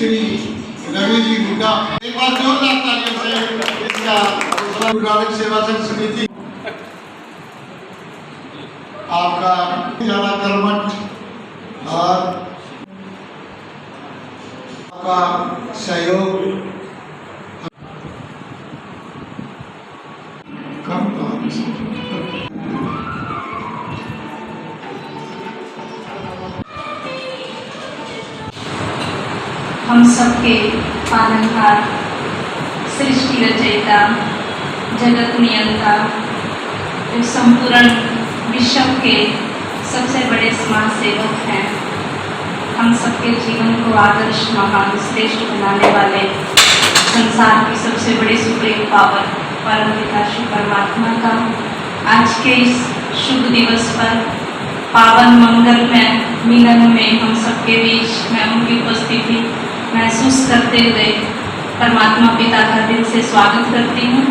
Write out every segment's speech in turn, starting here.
श्री रवि जी हुड्डा, एक बार जोरदार तालियों से इसका गुरु नानक सेवा संघ समिति आपका ज्यादा कर्मठ और आपका सहयोग कम हम सबके पालनहार, सृष्टि रचयिता, जगत नियंता, संपूर्ण विश्व के सबसे बड़े समाज सेवक हैं। हम सबके जीवन को आदर्श, महान, श्रेष्ठ बनाने वाले संसार की सबसे बड़ी सुप्रीम पावर परम पिता श्री परमात्मा का आज के इस शुभ दिवस पर पावन मंगलमय मिलन में हम सबके बीच मैं उनकी उपस्थिति महसूस करते हुए परमात्मा पिता का दिल से स्वागत करती हूँ।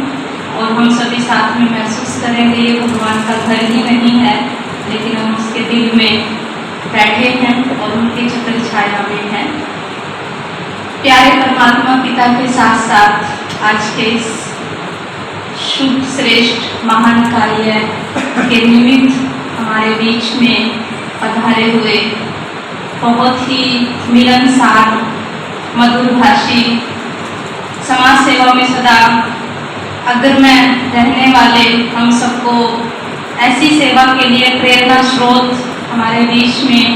और हम सभी साथ में महसूस करेंगे ये भगवान का घर ही नहीं है, लेकिन हम उसके दिल में बैठे हैं और उनकी छत्र छाया में हैं। प्यारे परमात्मा पिता के साथ साथ आज के इस शुभ श्रेष्ठ महान कार्य के निमित्त हमारे बीच में पधारे हुए बहुत ही मिलनसार, मधुरभाषी, समाज सेवा में सदा अग्रमय रहने वाले हम सबको ऐसी सेवा के लिए प्रेरणा स्रोत हमारे बीच में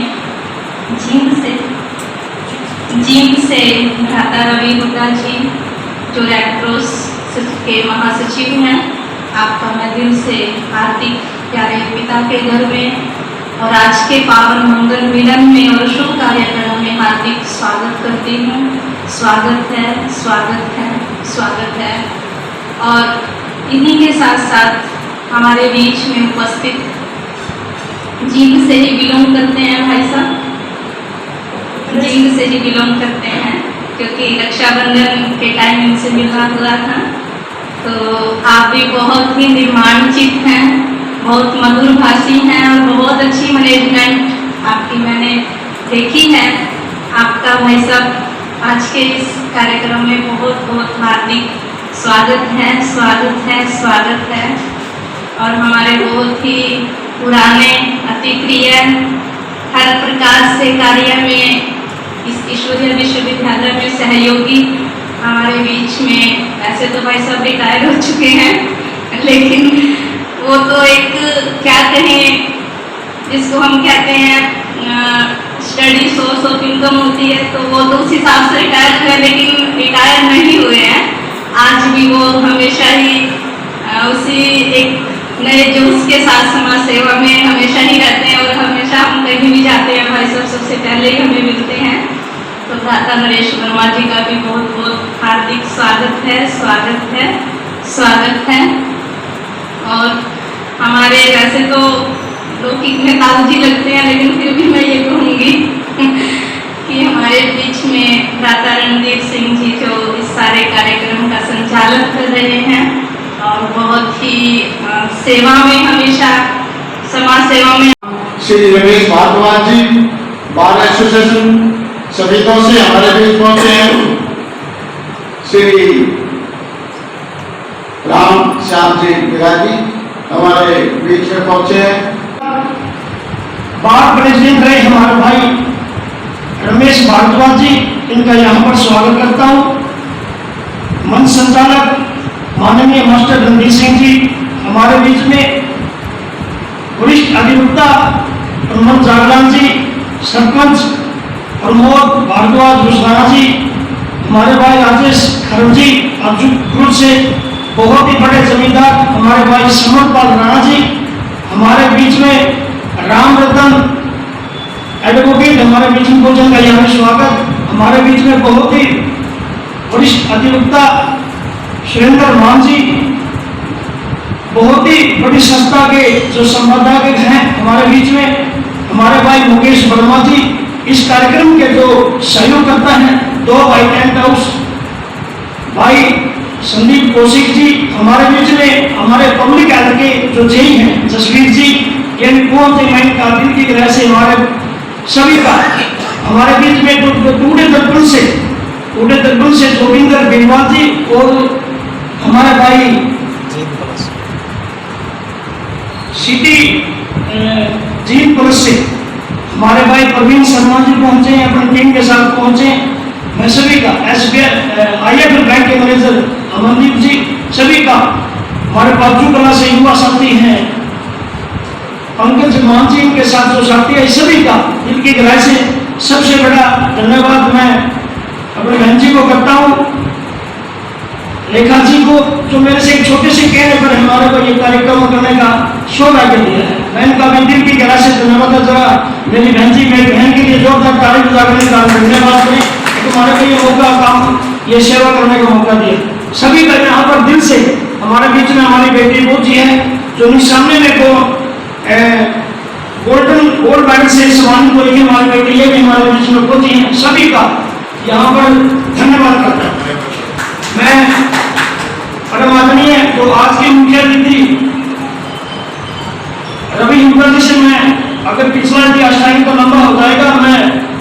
जींद से भ्राता रवि हुड्डा जी जो रेड क्रॉस के महासचिव हैं, आपका मैं दिल से हार्दिक प्यारे पिता के घर में और आज के पावन मंगल मिलन में और शुभ कार्यक्रम में हार्दिक स्वागत करती हूँ। स्वागत है, स्वागत है, स्वागत है। और इन्हीं के साथ साथ हमारे बीच में उपस्थित जींद से ही बिलोंग करते हैं भाई साहब, जींद से ही बिलोंग करते हैं क्योंकि रक्षाबंधन के टाइम इनसे मिलना हुआ था। तो आप भी बहुत ही रोमांचित हैं, बहुत मधुरभाषी हैं और बहुत अच्छी मैनेजमेंट आपकी मैंने देखी है। आपका भाई साहब आज के इस कार्यक्रम में बहुत बहुत हार्दिक स्वागत है, स्वागत है, स्वागत है। और हमारे बहुत ही पुराने, अति प्रिय, हर प्रकार से कार्य में इस ईश्वरीय विश्वविद्यालय में सहयोगी हमारे बीच में, वैसे तो भाई साहब रिटायर हो चुके हैं, लेकिन वो तो एक क्या कहें जिसको हम कहते हैं स्टडी सोर्स ऑफ इनकम होती है, तो वो तो उस हिसाब से रिटायर हुए, लेकिन रिटायर नहीं हुए हैं। आज भी वो हमेशा ही उसी एक नए जोश के साथ समाज सेवा में हमेशा ही रहते हैं और हमेशा हम कहीं भी जाते हैं भाई साहब सबसे पहले ही हमें मिलते हैं। तो भ्राता नरेश वर्मा जी का भी बहुत बहुत हार्दिक स्वागत है, स्वागत है, स्वागत है। और हमारे वैसे तो लौकिक में ताऊजी लगते हैं, लेकिन फिर भी मैं ये कहूँगी कि हमारे बीच में भ्राता रणदीप सिंह जी जो इस सारे कार्यक्रम का संचालन कर रहे हैं और बहुत ही सेवा में हमेशा समाज सेवा में। श्री रमेश भारद्वाज जी बार एसोसिएशन समितियों से हमारे बीच पहुंचे हैं। श्री राम श्याम जी विराजी हमारे बीच में पहुंचे हैं। बार प्रेसिडेंट रहे हमारे भाई रमेश भारद्वाज जी, इनका यहाँ पर स्वागत करता हूँ। मंच संचालक माननीय मास्टर रणदीप सिंह जी हमारे बीच में, वरिष्ठ अधिवक्ता प्रमोद जागलान जी, सरपंच प्रमोद भारद्वाज भूसराना जी, हमारे भाई राजेश खरम जी अर्जुन से, बहुत ही बड़े जमींदार हमारे भाई समरपाल राणा जी, हमारे बीच में राम रतन एडवोकेट हमारे बीच में भोजन का यहाँ स्वागत। हमारे बीच में बहुत ही वरिष्ठ अधिवक्ता सुरेंद्र मान जी, बहुत ही बड़ी संस्था के जो संवाददाता हैं हमारे बीच में, हमारे भाई मुकेश वर्मा जी, इस कार्यक्रम के जो सहयोग करता है, दो भाई टेंट हाउस भाई संदीप कौशिक जी, हमारे बीच में हमारे पब्लिक हेल्थ के जो जेई हैं जसवीर जी, ये बहुत ही मैं दिल की तरह से हमारे सभी का हमारे बीच में टूटे दर्पण से से जोगिंदर बेनवाल जी और हमारे भाई सिटी जीत प्लस से हमारे भाई प्रवीण शर्मा जी पहुंचे हैं, अपनी टीम के साथ पहुंचे। मैं सभी का IIFL बैंक के मैनेजर अमनदीप जी, सभी का, हमारे बाजू कला से युवा साथी हैं पंकज मान जी, इनके साथ जो साथी है सभी का इनकी गहराई से सबसे बड़ा धन्यवाद मैं अपने बहन जी को करता हूँ, रेखा जी को, जो मेरे से एक छोटे से कहने पर हमारे को ये कार्यक्रम करने का सौभाग्य दिया है। मैं इनका भी दिल की गहराई से धन्यवाद है। जरा मेरी बहन जी, मेरी बहन के लिए जोरदार ताली बजाने का धन्यवाद दें, तुम्हारे को ये मौका, काम, ये सेवा करने का मौका दिया। सभी का यहाँ पर दिल से, हमारे बीच में हमारी बेटी वो जी है जो सामने में को गोल्ड मेडल से सम्मानित हो रही है, हमारी बेटी, ये भी हमारे बीच में वो जी है। सभी का यहाँ पर धन्यवाद करता हूँ मैं। परम आदरणीय जो आज की मुख्य अतिथि रवि युगल जी से मैं, अगर पिछला इतिहास टाइम तो लंबा हो जाएगा, मैं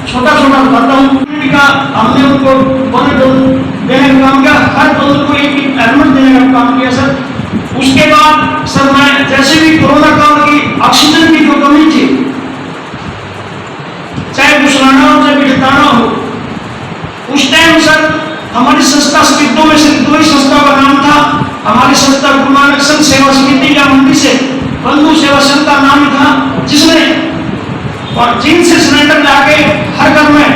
छोटा छोटा बताता हूँ। हमने उनको देने का काम किया, हर डोनर को एक हेलमेट देने का काम किया सर। उसके बाद सर मैं जैसे भी कोरोना काल की ऑक्सीजन की जो कमी थी, चाहे गुसलाना हो चाहे बिजताना हो, उस टाइम सर हमारी संस्था समितियों में से दो ही संस्था का नाम था। हमारी संस्था गुरु नानक संघ सेवा समिति या मंडी से बंधु सेवा संघ का नाम था, जिसने और चीन से सिलेंडर लाके हर घर में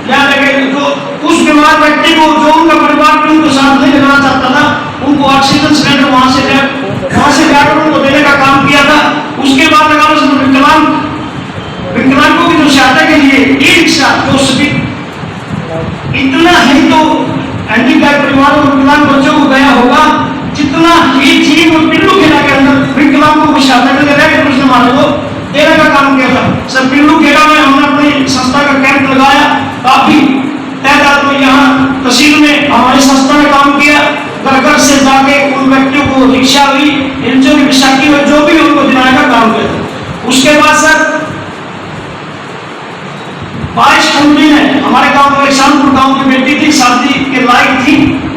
या लगे, जो उस बीमार व्यक्ति को, जो उनका परिवार भी उनको साथ नहीं लेना चाहता था, उनको ऑक्सीजन सिलेंडर वहां से जाकर उनको देने का काम किया था। उसके बाद विकलांगों की जो सहायता के लिए ई रिक्शा, जो सभी इतना ही तो हैंडीकैप परिवार और विकलांग बच्चों को गया होगा, जितना ही जीव और पिल्लू खेला के अंदर विकलांगों को सहायता के लिए कृष्ण माले को देने का काम किया था। सर पिल्लू खेड़ा में हमने अपनी संस्था का कैंप लगाया, काफी तादाद में यहाँ तहसील में हमारी संस्था ने काम किया। घर घर से जाके उन व्यक्तियों को रिक्शा हुई, जो भी विशाखी हुई, जो भी उनको दिलाने का काम किया था। उसके बाद सर 22 फरवरी में हमारे गांव में शानपुर गांव की बेटी थी, शादी के लायक थी,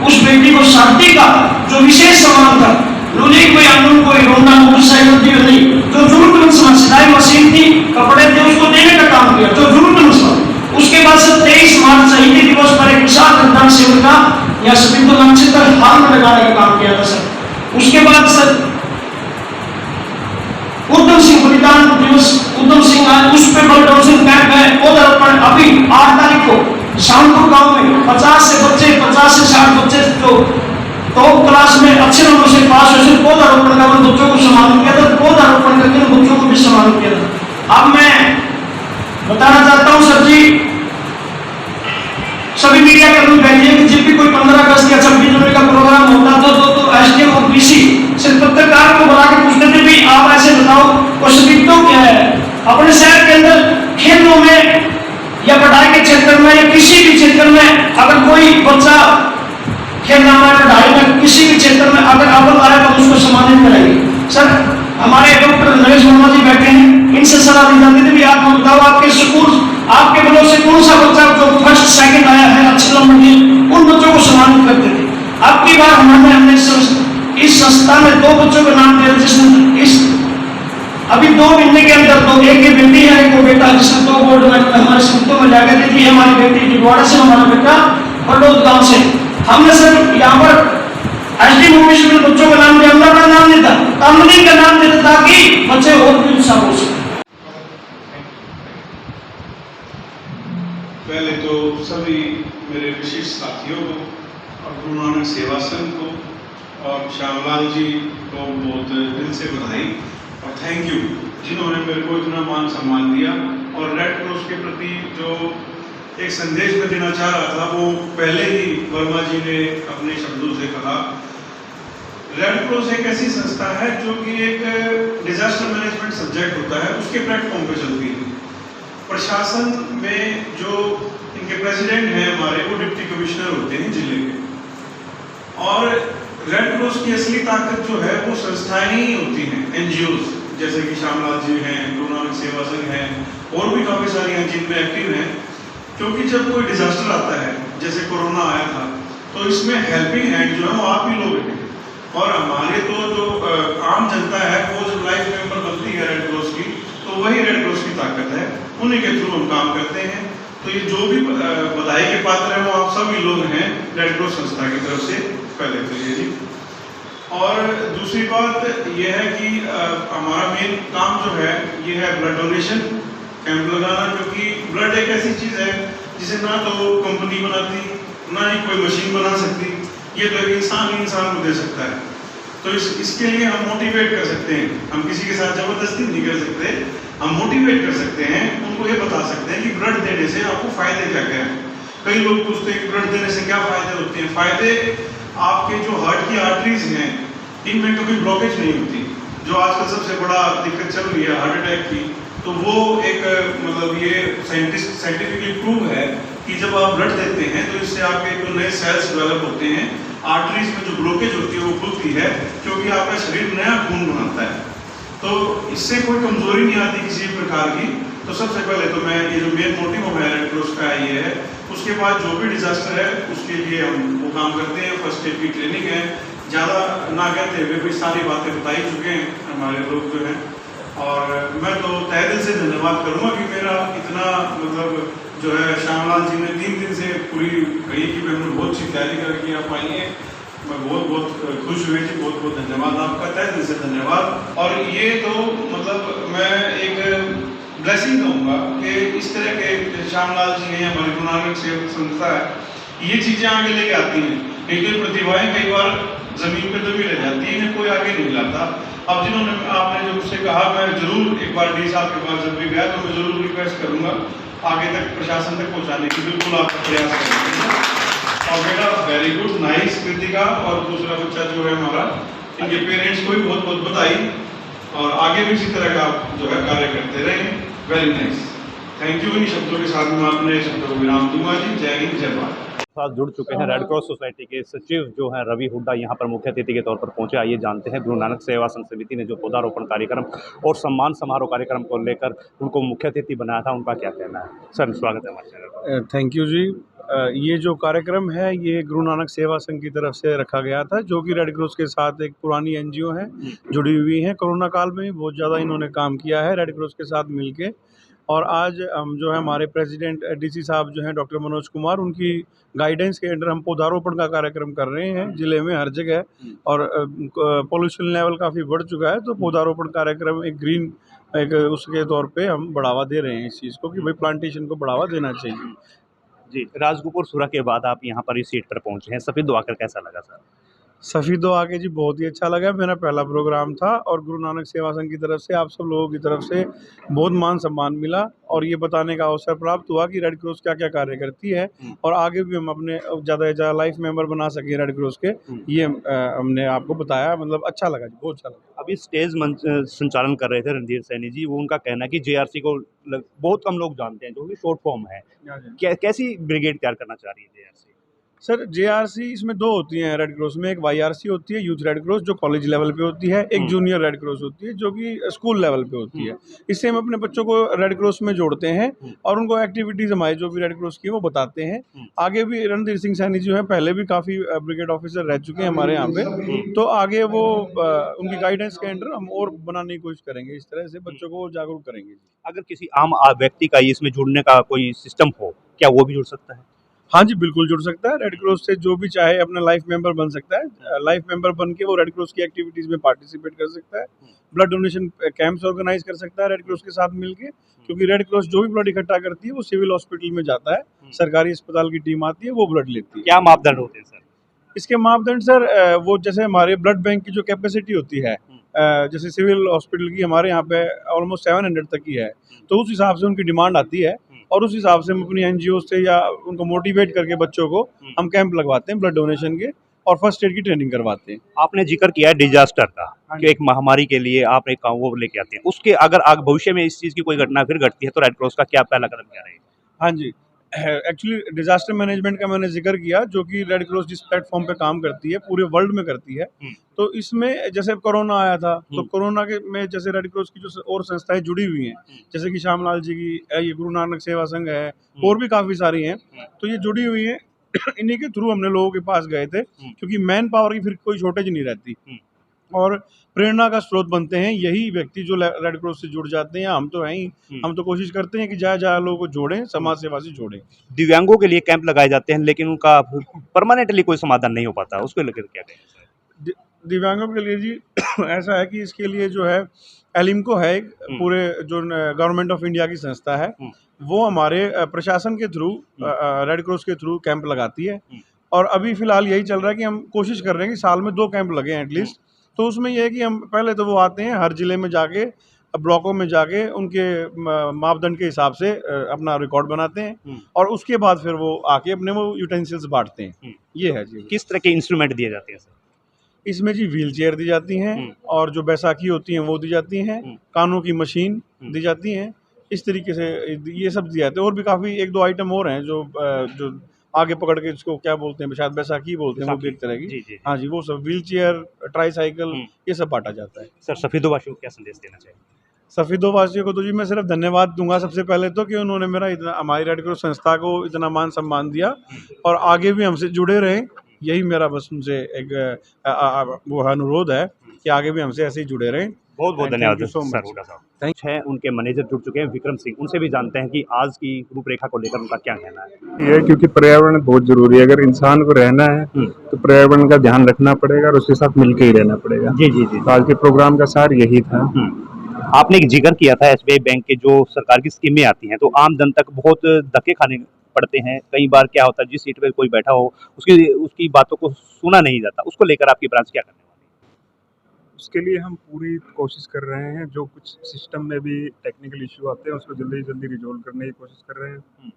उस बेटी को शादी का जो विशेष सम्मान था, लूली कोई आंदोलन, कोई रोना, मोटरसाइकिल थी नहीं, जो जरूरतमंद सामान, सिलाई मशीन थी, कपड़े थे, उसको देने का काम किया, जो जरूरतमंद सामान। उसके बाद से 23 मार्च शहीदी दिवस पर एक विशाल रक्तदान शिविर का या सभी को नक्षत्र हाल में लगाने का काम किया था सर। उसके बाद सर उधम सिंह बलिदान दिवस, उधम सिंह उस पे बलिदान कैंप है, पौधारोपण अभी 8 तारीख को शानपुर गांव में 50 से 60 बच्चे जो टॉप क्लास में अच्छे नंबर से पास हुए, पौधारोपण का बच्चों को सम्मानित किया था, पौधारोपण करके बच्चों को भी सम्मानित किया था। अब मैं बताना चाहता हूं सर जी, सभी मीडिया कर्मी बैठिए कि जब भी कोई 15 अगस्त या 26 जनवरी का प्रोग्राम होता तो SDM और BC सिर्फ पत्रकार को बुला के पूछते थे भी आप ऐसे बताओ क्वेश्चन क्या है अपने शहर के अंदर, खेलों में या पढ़ाई के क्षेत्र में या किसी भी क्षेत्र में अगर कोई बच्चा खेलना में, पढ़ाई में, किसी भी क्षेत्र में अगर अव्वल आए तो उसको सम्मानित करेंगे। सर हमारे डॉक्टर नरेश वर्मा जी बैठे हैं, इनसे सलाह दी जाती थी भी आप बताओ आपके स्कूल, आपके बलों से कौन सा बच्चा जो फर्स्ट सेकंड आया है, अच्छे नंबर लिए, उन बच्चों को सम्मानित करते थे। अब की बार हमने इस संस्था में 2 बच्चों के नाम दिया, जिसमें इस अभी 2 महीने के अंदर दो, एक की बेटी है, एक को बेटा, जिसने 2 गोल्ड मेडल हमारे संस्थों में जाकर दी थी। हमारी बेटी डिडवाड़ा से, हमारा बेटा बड़ौद गांव से। हमने सर यहाँ पर SDM ऑफिस में बच्चों का नाम दिया, अपना नाम नहीं था, कंपनी का नाम देता ताकि बच्चे और भी उत्साह हो सके। पहले तो सभी मेरे विशिष्ट साथियों को और गुरु नानक सेवा संघ को और श्यामलाल जी को बहुत दिल से बधाई और थैंक यू, जिन्होंने मेरे को इतना मान सम्मान दिया। और रेड क्रॉस के प्रति जो एक संदेश मैं देना चाह रहा था, वो पहले ही वर्मा जी ने अपने शब्दों से कहा। रेड क्रॉस एक ऐसी संस्था है जो कि एक डिजास्टर मैनेजमेंट सब्जेक्ट होता है, उसके प्लेटफॉर्म पे चलती है। प्रशासन में जो इनके प्रेसिडेंट हैं हमारे, वो डिप्टी कमिश्नर होते हैं जिले के। और रेड क्रॉस की असली ताकत जो है वो संस्थाएं ही होती हैं, NGOs, जैसे कि श्यामलाल जी हैं, गुरु नानक सेवा संघ हैं, और भी काफ़ी सारी हैं जिनमें एक्टिव हैं। क्योंकि जब कोई डिजास्टर आता है, जैसे कोरोना आया था, तो इसमें हेल्पिंग हैंड जो है वो आप ही लोग हैं। और हमारे तो जो आम जनता है वो जब लाइफ मेंबर बनती है रेड क्रॉस की, तो वही रेड क्रॉस की ताकत है, उन्हीं के थ्रू हम काम करते हैं। तो ये जो भी बधाई के पात्र है वो आप सभी लोग हैं रेड क्रॉस संस्था की तरफ से, पहले तो ये जी। और दूसरी बात ये है कि हमारा मेन काम जो है ये है ब्लड डोनेशन कैंप लगाना, क्योंकि ब्लड एक ऐसी चीज़ है जिसे ना तो कंपनी बनाती, ना ही कोई मशीन बना सकती, ये तो एक इंसान ही इंसान को दे सकता है। तो इसके लिए हम मोटिवेट कर सकते हैं, हम किसी के साथ ज़बरदस्ती नहीं कर सकते, हम मोटिवेट कर सकते हैं, उनको ये बता सकते हैं कि ब्लड देने से आपको फ़ायदे क्या क्या हैं। कई लोग पूछते हैं कि ब्लड देने से क्या फ़ायदे होते हैं। फ़ायदे आपके जो हार्ट की आर्टरीज हैं इनमें कभी ब्लॉकेज नहीं होती, जो आजकल सबसे बड़ा दिक्कत चल रही है हार्ट अटैक की, तो वो एक मतलब ये साइंटिफिकली प्रूव है कि जब आप ब्लड देते हैं तो इससे आपके जो नए सेल्स डेवलप होते हैं, आर्टरीज में जो ब्लॉकेज होती है वो खुलती है, क्योंकि आपका शरीर नया खून बनाता है, तो इससे कोई कमजोरी नहीं आती किसी प्रकार की। तो सबसे पहले तो मैं ये जो मेन मोटिव है रेड क्रॉस का ये है। उसके बाद जो भी डिजास्टर है उसके लिए हम वो काम करते हैं, फर्स्ट एड की ट्रेनिंग है, ज़्यादा ना कहते हुए भी सारी बातें बता ही चुके हैं हमारे लोग जो हैं। और मैं तो तहे दिल से धन्यवाद करूँगा कि मेरा इतना मतलब जो है श्यामलाल जी ने 3 दिन से पूरी कही कि मैं बहुत अच्छी तैयारी करके आप आई हैं, मैं बहुत खुश हुई थी। बहुत बहुत धन्यवाद आपका, तहे दिल से धन्यवाद। और ये तो मतलब मैं एक ब्लेसिंग कहूँगा कि इस तरह के श्यामलाल जी हैं, हमारी गुरु नानक सेवा संस्था है, ये चीज़ें आगे लेके आती हैं। एक तो प्रतिभाएं कई बार ज़मीन पे दबी रह जाती है, इन्हें कोई आगे नहीं लाता। अब जिन्होंने आपने जो मुझसे कहा, मैं जरूर एक बार डी साहब के पास जब भी गया तो मैं जरूर रिक्वेस्ट करूँगा आगे तक प्रशासन तक पहुँचाने की, बिल्कुल आपका प्रयास करेंगे। और बेटा वेरी गुड, नाइस कृतिका, और दूसरा बच्चा जो है हमारा, इनके पेरेंट्स को भी बहुत बहुत बधाई, और आगे भी इसी तरह का जो है कार्य करते रहें। Very nice, thank you. इन शब्दों के साथ मैं अपने शब्दों को विराम दूंगा जी। जय हिंद, जय भारत। साथ जुड़ चुके हैं रेड क्रॉस सोसाइटी के सचिव जो हैं रवि हुड्डा, यहाँ पर मुख्य अतिथि के तौर पर पहुंचे। आइए जानते हैं गुरु नानक सेवा संघ समिति ने जो पौधारोपण कार्यक्रम और सम्मान समारोह कार्यक्रम को लेकर उनको मुख्य अतिथि बनाया था, उनका क्या कहना है। सर, स्वागत है हमारे चैनल पर। थैंक यू जी। ये जो कार्यक्रम है ये गुरु नानक सेवा संघ की तरफ से रखा गया था, जो कि रेड क्रॉस के साथ एक पुरानी एनजीओ है, जुड़ी हुई है। कोरोना काल में भी बहुत ज़्यादा इन्होंने काम किया है रेड क्रॉस के साथ मिलके। और आज हम जो है हमारे प्रेसिडेंट डीसी साहब जो हैं डॉक्टर मनोज कुमार, उनकी गाइडेंस के अंडर हम पौधारोपण का कार्यक्रम कर रहे हैं ज़िले में हर जगह। और पोल्यूशन लेवल काफ़ी बढ़ चुका है, तो पौधारोपण कार्यक्रम एक ग्रीन एक उसके तौर पे हम बढ़ावा दे रहे हैं इस चीज़ को कि भाई प्लांटेशन को बढ़ावा देना चाहिए। जी, राजगोपुर सुरा के बाद आप यहाँ पर इस सीट पर पहुँचे हैं, सफ़ेद आकर कैसा लगा सर? सफ़ीदो आके जी बहुत ही अच्छा लगा। मेरा पहला प्रोग्राम था और गुरु नानक सेवा संघ की तरफ से आप सब लोगों की तरफ से बहुत मान सम्मान मिला, और ये बताने का अवसर प्राप्त हुआ कि रेड क्रॉस क्या क्या कार्य करती है, और आगे भी हम अपने ज़्यादा से ज़्यादा लाइफ मेंबर बना सकें रेड क्रॉस के। ये हमने आपको बताया, मतलब अच्छा लगा जी, बहुत अच्छा लगा। अभी स्टेज मंच संचालन कर रहे थे रणधीर सैनी जी, वो उनका कहना है कि जेआरसी को बहुत कम लोग जानते हैं, जो कि शॉर्ट फॉर्म है। कैसी ब्रिगेड तैयार करना चाह रही है जेआरसी? सर, जेआरसी इसमें 2 होती हैं रेड क्रॉस में। एक वाईआरसी होती है, यूथ रेड क्रॉस, जो कॉलेज लेवल पे होती है। एक जूनियर रेड क्रॉस होती है, जो कि स्कूल लेवल पे होती है। इससे हम अपने बच्चों को रेड क्रॉस में जोड़ते हैं और उनको एक्टिविटीज़ हमारी जो भी रेड क्रॉस की है वो बताते हैं। आगे भी रणधीर सिंह सैनी जो है पहले भी काफ़ी ब्रिगेड ऑफिसर रह चुके हैं हमारे यहाँ पे, तो आगे वो उनकी गाइडेंस के अंडर हम और बनाने की कोशिश करेंगे, इस तरह से बच्चों को जागरूक करेंगे। अगर किसी आम व्यक्ति का इसमें जुड़ने का कोई सिस्टम हो, क्या वो भी जुड़ सकता है? हाँ जी, बिल्कुल जुड़ सकता है। रेड क्रॉस से जो भी चाहे अपना लाइफ मेंबर बन सकता है। लाइफ मेंबर बन के वो रेड क्रॉस की एक्टिविटीज़ में पार्टिसिपेट कर सकता है, ब्लड डोनेशन कैंप्स ऑर्गेनाइज कर सकता है रेड क्रॉस के साथ मिलके, क्योंकि रेड क्रॉस जो भी ब्लड इकट्ठा करती है वो सिविल हॉस्पिटल में जाता है, सरकारी अस्पताल की टीम आती है, वो ब्लड लेती है। क्या मापदंड होते हैं सर? इसके मापदंड सर, वो जैसे हमारे ब्लड बैंक की जो कैपेसिटी होती है, जैसे सिविल हॉस्पिटल की हमारे यहाँ पे ऑलमोस्ट 700 तक की है, तो उस हिसाब से उनकी डिमांड आती है, और उस हिसाब से हम अपनी एनजीओ से या उनको मोटिवेट करके बच्चों को हम कैंप लगवाते हैं ब्लड डोनेशन के, और फर्स्ट एड की ट्रेनिंग करवाते हैं। आपने जिक्र किया है डिजास्टर का, कि एक महामारी के लिए आप एक काम वो लेके आते हैं, उसके अगर आगे भविष्य में इस चीज़ की कोई घटना फिर घटती है तो रेड क्रॉस का क्या पहला कदम क्या रहेगा? हाँ जी, एक्चुअली डिजास्टर मैनेजमेंट का मैंने जिक्र किया, जो कि रेड क्रॉस जिस प्लेटफॉर्म पे काम करती है पूरे वर्ल्ड में करती है। तो इसमें जैसे कोरोना आया था, तो कोरोना के में जैसे रेड क्रॉस की जो और संस्थाएं जुड़ी हुई हैं, जैसे कि श्यामलाल जी की ये गुरु नानक सेवा संघ है, और भी काफ़ी सारी हैं, तो ये जुड़ी हुई हैं इन्हीं के थ्रू हमने लोगों के पास गए थे, क्योंकि मैन पावर की फिर कोई शॉर्टेज नहीं रहती और प्रेरणा का स्रोत बनते हैं यही व्यक्ति जो रेड क्रॉस से जुड़ जाते हैं। हम तो हैं ही, हम तो कोशिश करते हैं कि जहाँ लोगों को जोड़ें, समाज सेवा से जोड़ें। दिव्यांगों के लिए कैंप लगाए जाते हैं लेकिन उनका परमानेंटली कोई समाधान नहीं हो पाता, उसको लेकर क्या कहें? दिव्यांगों के लिए जी ऐसा है कि इसके लिए जो है एलिम्को है एक पूरे जो गवर्नमेंट ऑफ इंडिया की संस्था है, वो हमारे प्रशासन के थ्रू रेड क्रॉस के थ्रू कैंप लगाती है। और अभी फिलहाल यही चल रहा है कि हम कोशिश कर रहे हैं कि साल में 2 कैंप लगे एटलीस्ट। तो उसमें यह है कि हम पहले तो वो आते हैं हर जिले में जाके, ब्लॉकों में जाके उनके मापदंड के हिसाब से अपना रिकॉर्ड बनाते हैं और उसके बाद फिर वो आके अपने वो यूटेंसिल्स बांटते हैं। ये है जी। किस तरह के इंस्ट्रूमेंट दिए जाते हैं सर? इसमें जी व्हील चेयर दी जाती हैं और जो बैसाखी होती हैं वो दी जाती हैं, कानों की मशीन दी जाती हैं, इस तरीके से ये सब दिए जाते हैं। और भी काफ़ी 1-2 आइटम और हैं जो आगे पकड़ के इसको क्या बोलते हैं, शायद बैसाखी बोलते हैं, वो भी एक तरह की। जी। हाँ जी, वो सब व्हील चेयर, ट्राईसाइकिल ये सब बांटा जाता है। सर सफेदोवासियों को क्या संदेश देना चाहिए? सफेदोवासियों को तो जी मैं सिर्फ धन्यवाद दूंगा सबसे पहले तो, कि उन्होंने मेरा इतना, हमारी रेड क्रॉस संस्था को इतना मान सम्मान दिया और आगे भी हमसे जुड़े रहें। यही मेरा बस उनसे एक वो अनुरोध है कि आगे भी हमसे ऐसे ही जुड़े रहें। बहुत बहुत धन्यवाद Thank you so much. Sir Hooda साहब। है उनके मैनेजर जुड़ चुके हैं विक्रम सिंह, उनसे भी जानते हैं कि आज की रूपरेखा को लेकर उनका क्या कहना है। ये क्योंकि पर्यावरण बहुत जरूरी है, अगर इंसान को रहना है तो पर्यावरण का ध्यान रखना पड़ेगा और उसके साथ मिलकर ही रहना पड़ेगा। जी। तो आज के प्रोग्राम का सार यही था। आपने एक जिक्र किया था एसबीआई बैंक के जो सरकार की स्कीमें आती हैं तो आम जन तक बहुत धक्के खाने पड़ते हैं। कई बार क्या होता है जिस सीट पे कोई बैठा हो उसकी बातों को सुना नहीं जाता, उसको लेकर आपकी ब्रांच क्या करने वाली है? उसके लिए हम पूरी कोशिश कर रहे हैं, जो कुछ सिस्टम में भी टेक्निकल इश्यू आते हैं उसको जल्दी से जल्दी रिजोल्व करने की कोशिश कर रहे हैं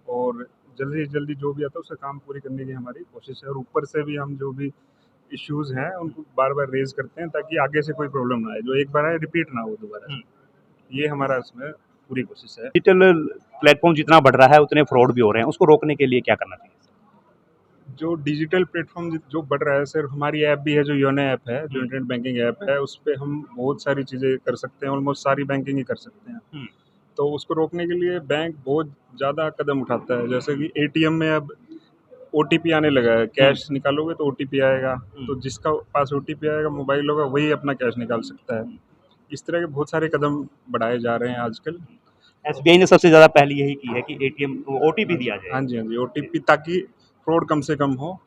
और जल्दी से जल्दी जो भी आता है उसका काम पूरी करने की हमारी कोशिश है। और ऊपर से भी हम जो भी इश्यूज हैं उनको बार बार रेज करते हैं ताकि आगे से कोई प्रॉब्लम ना आए, जो एक बार आए रिपीट ना हो दोबारा। ये हमारा इसमें पूरी कोशिश है। डिजिटल प्लेटफॉर्म जितना बढ़ रहा है उतने फ्रॉड भी हो रहे हैं, उसको रोकने के लिए क्या करना चाहिए? जो डिजिटल प्लेटफॉर्म जो बढ़ रहा है सर, हमारी ऐप भी है जो योनो ऐप है, जो इंटरनेट बैंकिंग ऐप है, उस पर हम बहुत सारी चीज़ें कर सकते हैं, ऑलमोस्ट सारी बैंकिंग ही कर सकते हैं। तो उसको रोकने के लिए बैंक बहुत ज़्यादा कदम उठाता है, जैसे कि एटीएम में अब OTP आने लगा है, कैश निकालोगे तो OTP आएगा, तो जिसका पास OTP आएगा मोबाइल होगा वही अपना कैश निकाल सकता है। इस तरह के बहुत सारे कदम बढ़ाए जा रहे हैं आजकल। एसबीआई ने सबसे ज्यादा पहल यही की है कि एटीएम ओटीपी दिया जाए। हाँ जी, OTP, ताकि फ्रॉड कम से कम हो।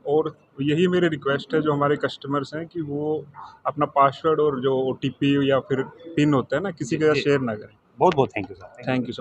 और यही मेरी रिक्वेस्ट है जो हमारे कस्टमर्स हैं कि वो अपना पासवर्ड और जो OTP या फिर पिन होता है ना, किसी के साथ शेयर ना करें। बहुत बहुत thank you sir. Thank you so